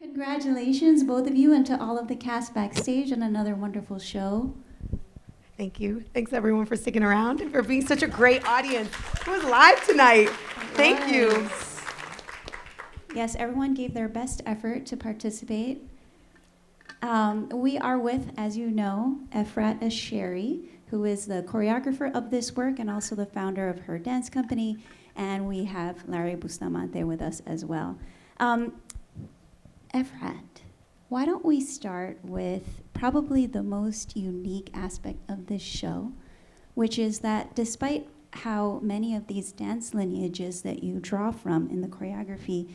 Congratulations, both of you, and to all of the cast backstage on another wonderful show. Thank you. Thanks, everyone, for sticking around and for being such a great audience. It was live tonight. Thank you. Yes, everyone gave their best effort to participate. We are with, as you know, Ephrat Asherie, who is the choreographer of this work and also the founder of her dance company. And we have Larry Bustamante with us as well. Ephrat, why don't we start with probably the most unique aspect of this show, which is that despite how many of these dance lineages that you draw from in the choreography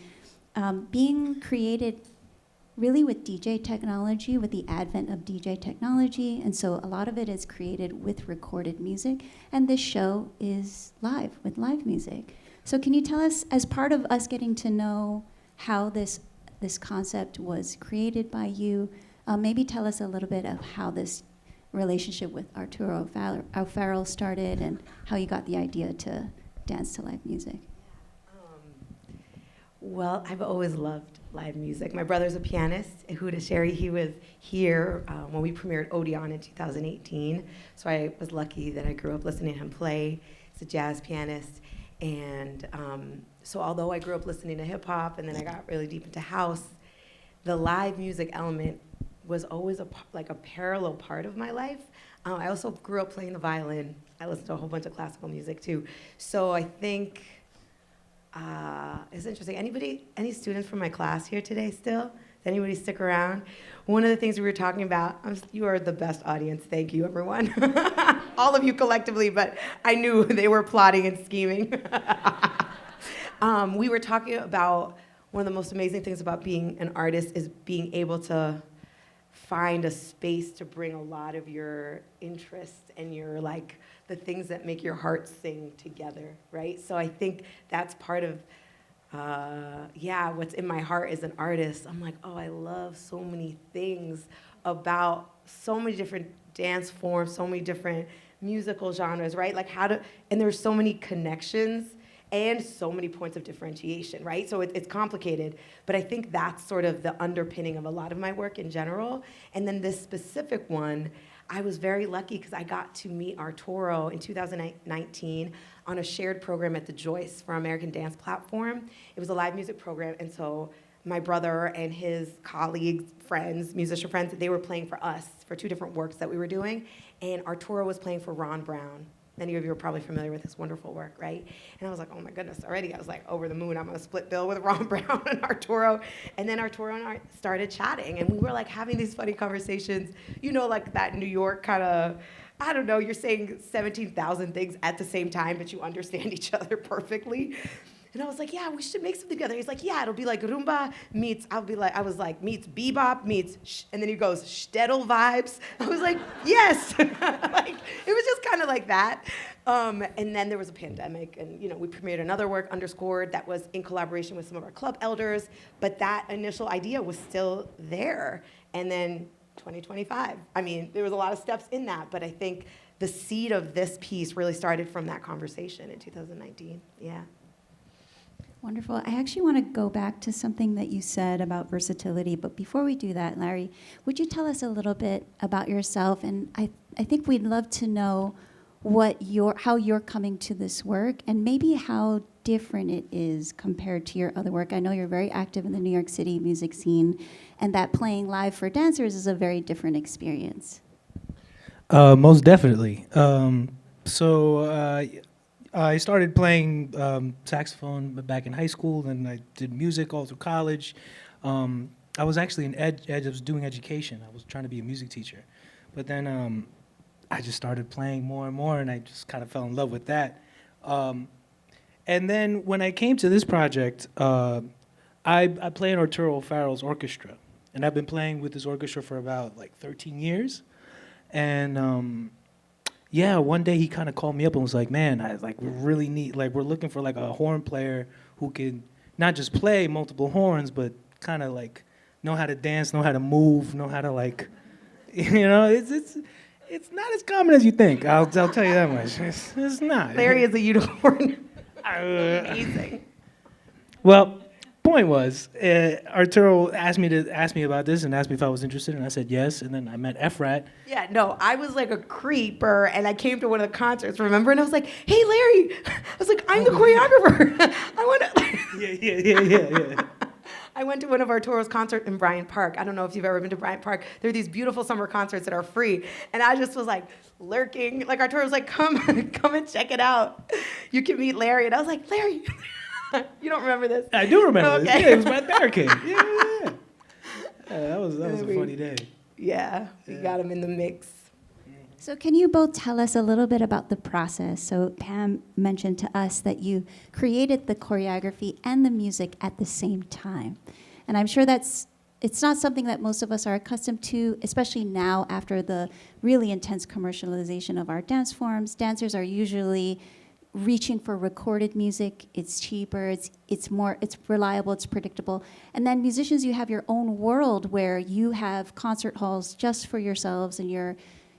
being created really with DJ technology, with the advent of DJ technology, and so a lot of it is created with recorded music, and this show is live, with live music. So can you tell us, as part of us getting to know how this concept was created by you, maybe tell us a little bit of how this relationship with Arturo O'Farrill started and how you got the idea to dance to live music. Well, I've always loved live music. My brother's a pianist, Ephrat Asherie. He was here when we premiered Odeon in 2018. So I was lucky that I grew up listening to him play. He's a jazz pianist. And so although I grew up listening to hip hop and then I got really deep into house, the live music element was always a parallel part of my life. I also grew up playing the violin. I listened to a whole bunch of classical music too. So I think it's interesting. Any students from my class here today still? Does anybody stick around? One of the things we were talking about, you are the best audience. Thank you, everyone. All of you collectively, but I knew they were plotting and scheming. We were talking about one of the most amazing things about being an artist is being able to find a space to bring a lot of your interests and your the things that make your heart sing together, right? So I think that's part of, what's in my heart as an artist. I'm like, oh, I love so many things about so many different dance forms, so many different musical genres, right? And there's so many connections and so many points of differentiation, right? So it's complicated, but I think that's sort of the underpinning of a lot of my work in general. And then this specific one, I was very lucky because I got to meet Arturo in 2019 on a shared program at the Joyce for American Dance Platform. It was a live music program, and so my brother and his colleagues, friends, musician friends, they were playing for us for two different works that we were doing, and Arturo was playing for Ron Brown. Many of you are probably familiar with his wonderful work, right? And I was like, oh my goodness, already I was like over the moon. I'm gonna split bill with Ron Brown and Arturo. And then Arturo and I started chatting, and we were having these funny conversations, that New York kind of, I don't know, you're saying 17,000 things at the same time, but you understand each other perfectly. And I was like, yeah, we should make something together. He's like, yeah, it'll be like rumba meets, meets bebop meets, and then he goes, shtetl vibes. I was like, yes. It was just kind of like that. And then there was a pandemic, and we premiered another work, Underscored, that was in collaboration with some of our club elders, but that initial idea was still there. And then 2025, there was a lot of steps in that, but I think the seed of this piece really started from that conversation in 2019, yeah. Wonderful. I actually want to go back to something that you said about versatility, but before we do that, Larry, would you tell us a little bit about yourself? And I think we'd love to know how you're coming to this work and maybe how different it is compared to your other work. I know you're very active in the New York City music scene, and that playing live for dancers is a very different experience. Most definitely. I started playing saxophone back in high school, and I did music all through college. I was actually I was doing education. I was trying to be a music teacher. But then I just started playing more and more, and I just kind of fell in love with that. And then when I came to this project, I play in Arturo O'Farrill's orchestra. And I've been playing with this orchestra for about 13 years. And one day he kind of called me up and was like, man, we really need, we're looking for a horn player who can not just play multiple horns, but kind of know how to dance, know how to move, know how to it's not as common as you think. I'll tell you that much. It's not. Larry is a unicorn. Amazing. Well, point was, Arturo asked me about this and asked me if I was interested, and I said yes. And then I met Ephrat. Yeah, no, I was like a creeper, and I came to one of the concerts, remember? And I was like, hey, Larry. I was like, I'm the choreographer. I want to. Yeah. I went to one of Arturo's concerts in Bryant Park. I don't know if you've ever been to Bryant Park. There are these beautiful summer concerts that are free. And I just was like lurking. Like Arturo was like, come and check it out. You can meet Larry. And I was like, Larry, you don't remember this? I do remember this. Okay. Yeah, it was my barricade. Yeah. That was a funny day. Yeah, we got him in the mix. So can you both tell us a little bit about the process? So Pam mentioned to us that you created the choreography and the music at the same time. And I'm sure it's not something that most of us are accustomed to, especially now after the really intense commercialization of our dance forms. Dancers are usually reaching for recorded music. It's cheaper, it's reliable, it's predictable. And then musicians, you have your own world where you have concert halls just for yourselves, and you're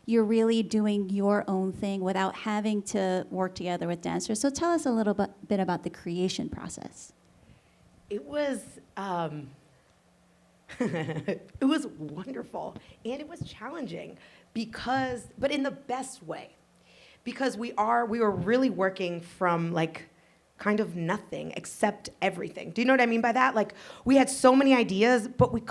really doing your own thing without having to work together with dancers. So tell us a little bit about the creation process. It was it was wonderful, and it was challenging but in the best way, because we were really working from like kind of nothing except everything. Do you know what I mean by that? Like, we had so many ideas, but we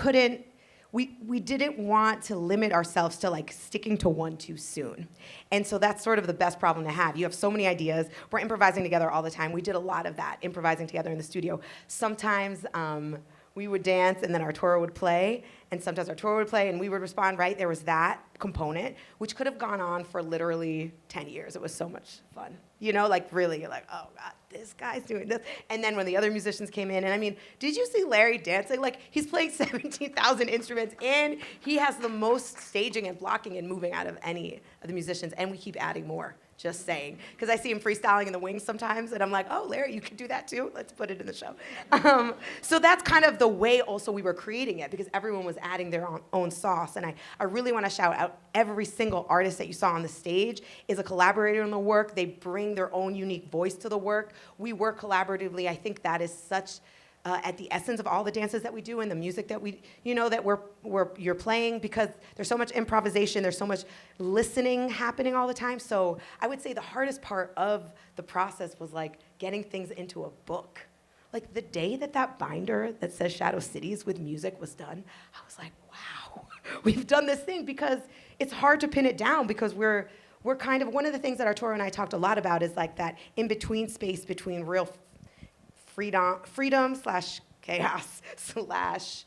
didn't want to limit ourselves to like sticking to one too soon. And so that's sort of the best problem to have. You have so many ideas. We're improvising together all the time. We did a lot of that, improvising together in the studio. Sometimes we would dance and then Arturo would play, and sometimes Arturo would play and we would respond, right? There was that component, which could have gone on for literally 10 years. It was so much fun. You know, like really, you're like, oh God, this guy's doing this. And then when the other musicians came in, and I mean, did you see Larry dancing? Like, he's playing 17,000 instruments, and he has the most staging and blocking and moving out of any of the musicians, and we keep adding more. Just saying, because I see him freestyling in the wings sometimes, and I'm like, oh, Larry, you can do that too? Let's put it in the show. So that's kind of the way also we were creating it, because everyone was adding their own sauce. And I really want to shout out every single artist that you saw on the stage is a collaborator in the work. They bring their own unique voice to the work. We work collaboratively. I think that is such at the essence of all the dances that we do and the music that you're playing, because there's so much improvisation, there's so much listening happening all the time. So I would say the hardest part of the process was like getting things into a book. Like the day that binder that says Shadow Cities with music was done, I was like, wow, we've done this thing, because it's hard to pin it down, because we're kind of, one of the things that Arturo and I talked a lot about is like that in-between space between real freedom / chaos /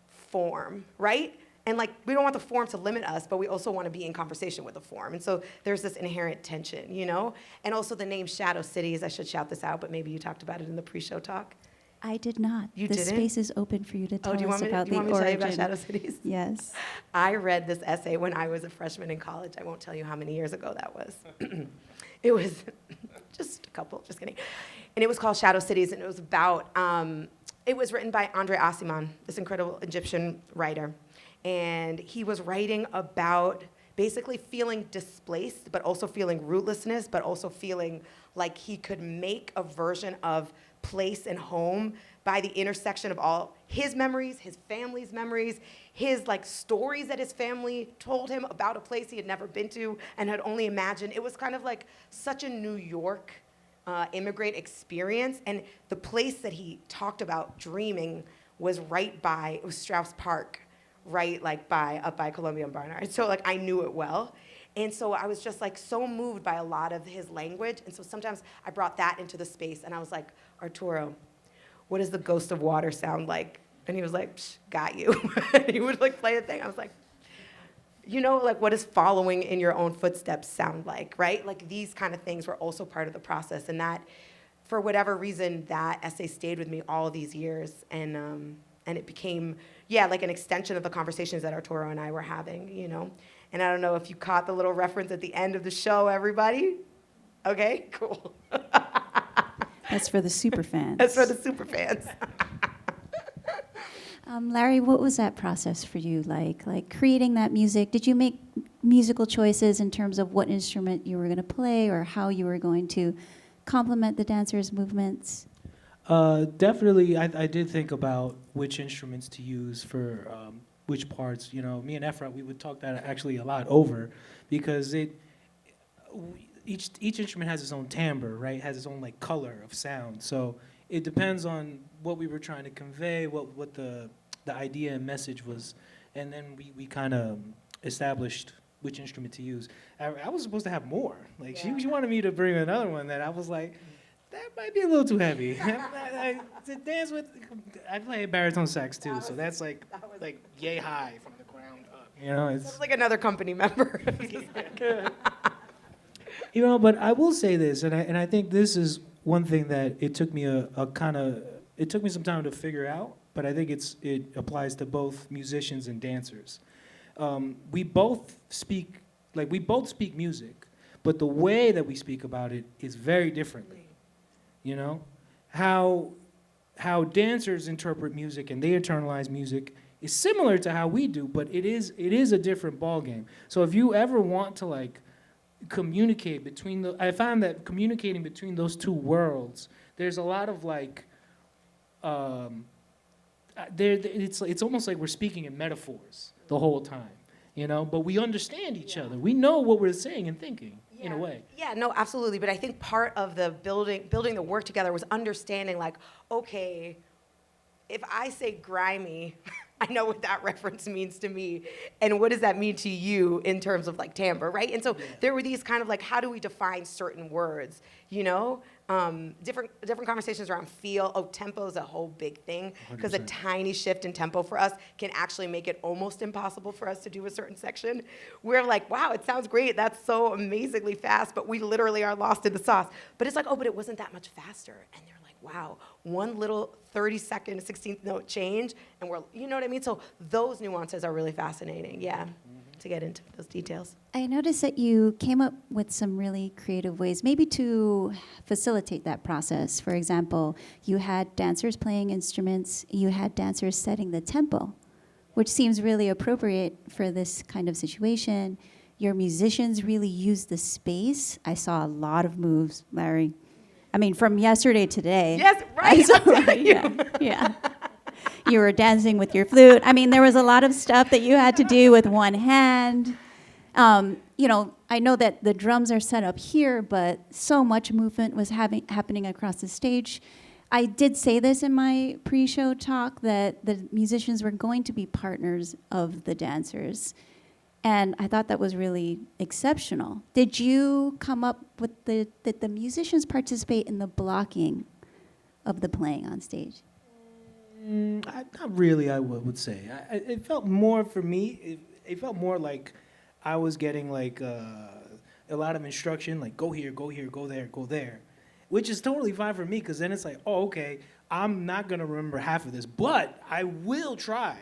form, right? And like, we don't want the form to limit us, but we also want to be in conversation with the form. And so there's this inherent tension, you know? And also the name Shadow Cities, I should shout this out, but maybe you talked about it in the pre-show talk. I did not. You the didn't? Space is open for you to tell us about the origin. Do you want me to tell you about Shadow Cities? Yes. I read this essay when I was a freshman in college. I won't tell you how many years ago that was. It was just a couple, just kidding. And it was called Shadow Cities, and it was about, it was written by Andre Aciman, this incredible Egyptian writer. And he was writing about basically feeling displaced, but also feeling rootlessness, but also feeling like he could make a version of place and home by the intersection of all his memories, his family's memories, his like stories that his family told him about a place he had never been to and had only imagined. It was kind of like such a New York immigrant experience. And the place that he talked about dreaming was it was Strauss Park, right, like up by Columbia and Barnard. So like I knew it well. And so I was just like so moved by a lot of his language. And so sometimes I brought that into the space, and I was like, Arturo, what does the ghost of water sound like? And he was like, psh, got you. He would like play a thing. I was like, you know, like what does following in your own footsteps sound like, right? Like these kind of things were also part of the process. And that, for whatever reason, that essay stayed with me all these years. And it became, like an extension of the conversations that Arturo and I were having, you know? And I don't know if you caught the little reference at the end of the show, everybody. Okay, cool. That's for the super fans. That's for the super fans. Larry, what was that process for you like? Like creating that music, did you make musical choices in terms of what instrument you were going to play or how you were going to complement the dancers' movements? Definitely, I did think about which instruments to use for which parts. You know, me and Ephrat, we would talk that actually a lot over, because each instrument has its own timbre, right? Has its own like color of sound. So it depends on what we were trying to convey, what the idea and message was, and then we kind of established which instrument to use. I was supposed to have more. Like she wanted me to bring another one that I was like, that might be a little too heavy. To dance with, I play baritone sax too, so that's like yay high from the ground up. You know, it's like another company member. You know, but I will say this, and I think this is one thing that it took me it took me some time to figure out, but I think it applies to both musicians and dancers. We both speak music, but the way that we speak about it is very differently. You know, how dancers interpret music and they internalize music is similar to how we do, but it is a different ballgame. So if you ever want to like communicate between I found that communicating between those two worlds, there's a lot of like, it's almost like we're speaking in metaphors the whole time, you know, but we understand each other. We know what we're saying and thinking. In a way. Yeah, no, absolutely. But I think part of the building the work together was understanding, like, okay, if I say grimy, I know what that reference means to me, and what does that mean to you in terms of like timbre, right? And so there were these kind of like, how do we define certain words, you know? Different conversations around feel. Oh, tempo is a whole big thing, because a tiny shift in tempo for us can actually make it almost impossible for us to do a certain section. We're like, wow, it sounds great. That's so amazingly fast, but we literally are lost in the sauce. But it's like, oh, but it wasn't that much faster. And they're like, wow, one little 30-second, 16th note change, and we're, you know what I mean? So those nuances are really fascinating, to get into those details. I noticed that you came up with some really creative ways, maybe to facilitate that process. For example, you had dancers playing instruments, you had dancers setting the tempo, which seems really appropriate for this kind of situation. Your musicians really used the space. I saw a lot of moves, Larry. I mean, from yesterday to today. Yes, right. Yeah. You were dancing with your flute. I mean, there was a lot of stuff that you had to do with one hand. You know, I know that the drums are set up here, but so much movement was happening across the stage. I did say this in my pre-show talk, that the musicians were going to be partners of the dancers. And I thought that was really exceptional. Did you come up with that the musicians participate in the blocking of the playing on stage? Not really, I would say. It felt more for me, it felt more like I was getting like a lot of instruction, like go here, go there, which is totally fine for me, because then it's like, oh, okay, I'm not going to remember half of this, but I will try.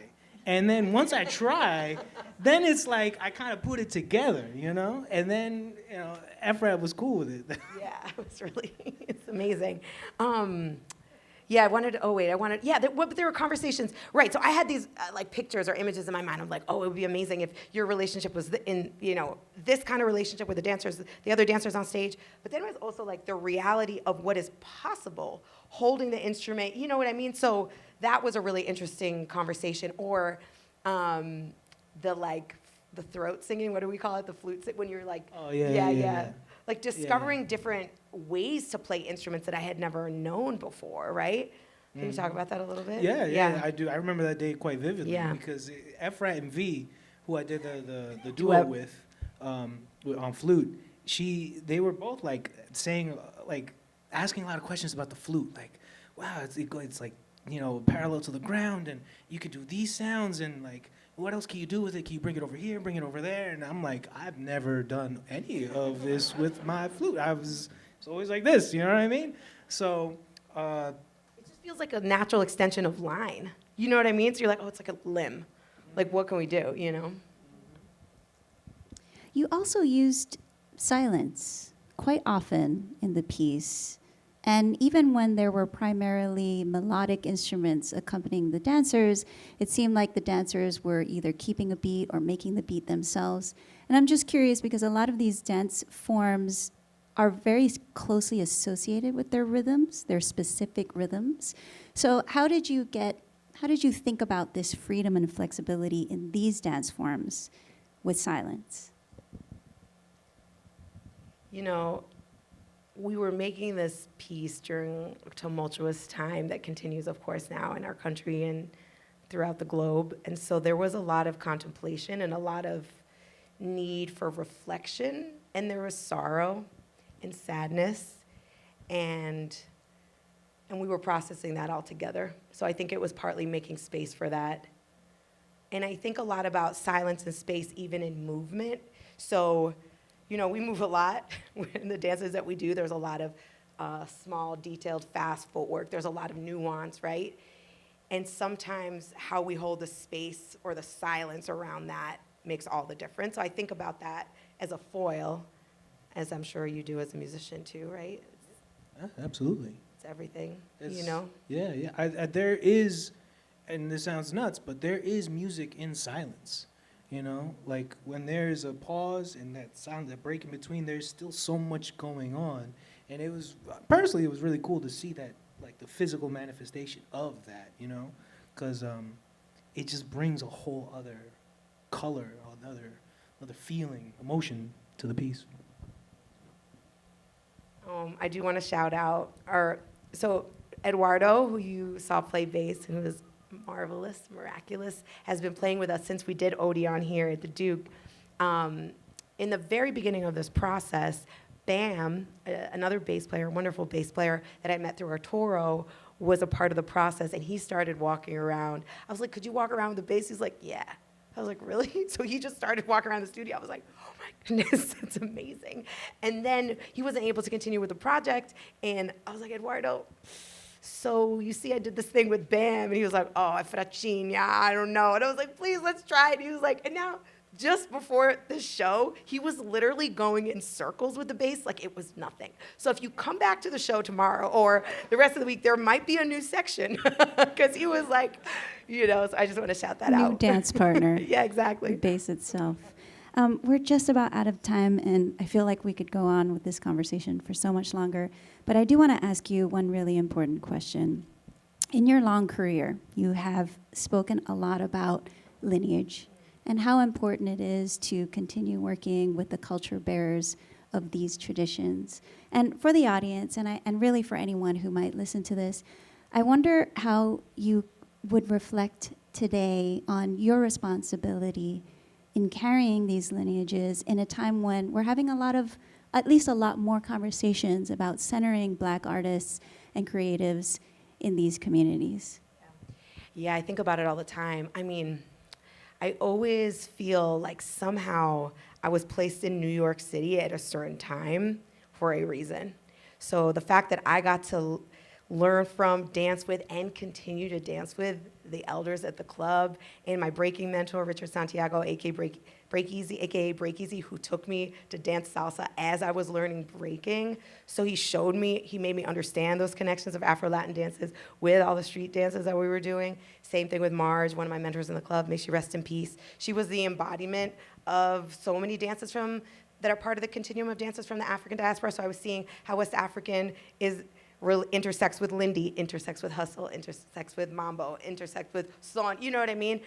And then once I try, then it's like I kind of put it together, you know? And then, you know, Ephrat was cool with it. Yeah, it's amazing. But there were conversations, right? So I had these like pictures or images in my mind. I'm like, oh, it would be amazing if your relationship was this kind of relationship with the dancers, the other dancers on stage. But then it was also like the reality of what is possible, holding the instrument. You know what I mean? So that was a really interesting conversation. Or the throat singing. What do we call it? The flute when you're like, oh yeah. Like discovering different ways to play instruments that I had never known before, right? Can you talk about that a little bit? Yeah, I do. I remember that day quite vividly, because Ephrat and V, who I did the duo with on flute, they were both like saying, like asking a lot of questions about the flute, like, wow, it's like, you know, parallel to the ground, and you could do these sounds, and like, what else can you do with it? Can you bring it over here, bring it over there? And I'm like, I've never done any of this with my flute. It's always like this, you know what I mean? So it just feels like a natural extension of line. You know what I mean? So you're like, oh, it's like a limb. Like, what can we do, you know? You also used silence quite often in the piece. And even when there were primarily melodic instruments accompanying the dancers, it seemed like the dancers were either keeping a beat or making the beat themselves. And I'm just curious, because a lot of these dance forms are very closely associated with their rhythms, their specific rhythms. So how did you think about this freedom and flexibility in these dance forms with silence? You know, we were making this piece during a tumultuous time that continues, of course, now in our country and throughout the globe. And so there was a lot of contemplation and a lot of need for reflection. And there was sorrow and sadness. And we were processing that all together. So I think it was partly making space for that. And I think a lot about silence and space, even in movement. So, you know, we move a lot in the dances that we do. There's a lot of small, detailed, fast footwork. There's a lot of nuance, right? And sometimes how we hold the space or the silence around that makes all the difference. So I think about that as a foil, as I'm sure you do as a musician too, right? Absolutely. It's everything, you know? Yeah, yeah. There is, and this sounds nuts, but there is music in silence. You know, like when there's a pause and that sound, that break in between, there's still so much going on. And it was, personally, it was really cool to see that, like the physical manifestation of that, you know, because it just brings a whole other color, another feeling, emotion to the piece. I do want to shout out Eduardo, who you saw play bass and who was marvelous, miraculous, has been playing with us since we did Odeon here at the Duke. In the very beginning of this process, Bam, another bass player, wonderful bass player that I met through Arturo, was a part of the process, and he started walking around. I was like, could you walk around with the bass? He's like, yeah. I was like, really? So he just started walking around the studio. I was like, oh my goodness, that's amazing. And then he wasn't able to continue with the project, and I was like, Eduardo, so you see I did this thing with Bam, and he was like, oh, Ephrat, yeah, I don't know. And I was like, please, let's try it. He was like, and now, just before the show, he was literally going in circles with the bass like it was nothing. So if you come back to the show tomorrow or the rest of the week, there might be a new section because he was like, you know, so I just want to shout that out. New dance partner. Yeah, exactly. The bass itself. We're just about out of time, and I feel like we could go on with this conversation for so much longer. But I do want to ask you one really important question. In your long career, you have spoken a lot about lineage and how important it is to continue working with the culture bearers of these traditions. And for the audience, and really for anyone who might listen to this, I wonder how you would reflect today on your responsibility in carrying these lineages in a time when we're having at least a lot more conversations about centering Black artists and creatives in these communities. Yeah, I think about it all the time. I mean, I always feel like somehow I was placed in New York City at a certain time for a reason. So the fact that I got to learn from, dance with, and continue to dance with the elders at the club, and my breaking mentor, Richard Santiago, aka Breakeasy, who took me to dance salsa as I was learning breaking. So he made me understand those connections of Afro-Latin dances with all the street dances that we were doing. Same thing with Marge, one of my mentors in the club, may she rest in peace. She was the embodiment of so many dances that are part of the continuum of dances from the African diaspora. So I was seeing how West African intersects with Lindy, intersects with hustle, intersects with mambo, intersects with son, you know what I mean?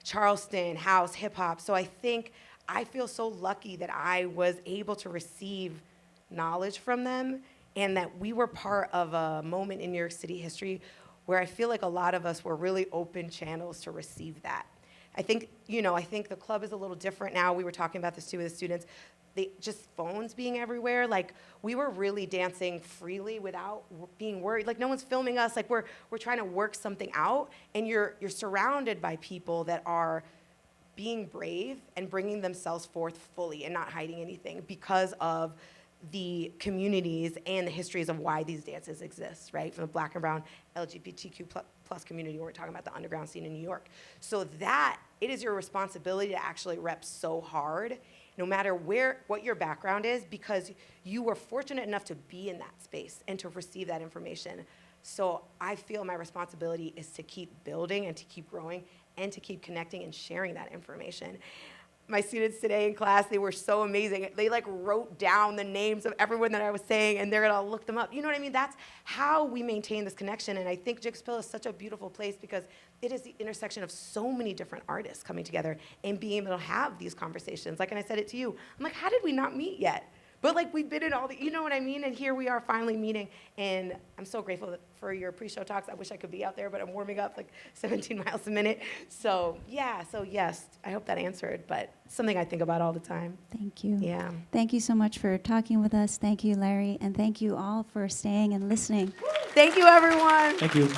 Charleston, house, hip hop. So I feel so lucky that I was able to receive knowledge from them, and that we were part of a moment in New York City history where I feel like a lot of us were really open channels to receive that. I think the club is a little different now. We were talking about this too with the students. Just phones being everywhere, like we were really dancing freely without being worried. Like no one's filming us. Like we're trying to work something out, and you're surrounded by people that are being brave and bringing themselves forth fully and not hiding anything because of the communities and the histories of why these dances exist, right? From the Black and brown LGBTQ plus community, we're talking about the underground scene in New York. So that it is your responsibility to actually rep so hard, no matter what your background is, because you were fortunate enough to be in that space and to receive that information. So I feel my responsibility is to keep building and to keep growing and to keep connecting and sharing that information. my students today in class, they were so amazing. They like wrote down the names of everyone that I was saying, and they're gonna look them up. You know what I mean? That's how we maintain this connection. And I think Jigsaw is such a beautiful place because it is the intersection of so many different artists coming together and being able to have these conversations. Like, and I said it to you, I'm like, how did we not meet yet? But like we've been in all the, you know what I mean? And here we are finally meeting. And I'm so grateful for your pre-show talks. I wish I could be out there, but I'm warming up like 17 miles a minute. So yeah, so yes, I hope that answered, but it's something I think about all the time. Thank you. Yeah. Thank you so much for talking with us. Thank you, Larry. And thank you all for staying and listening. Thank you, everyone. Thank you.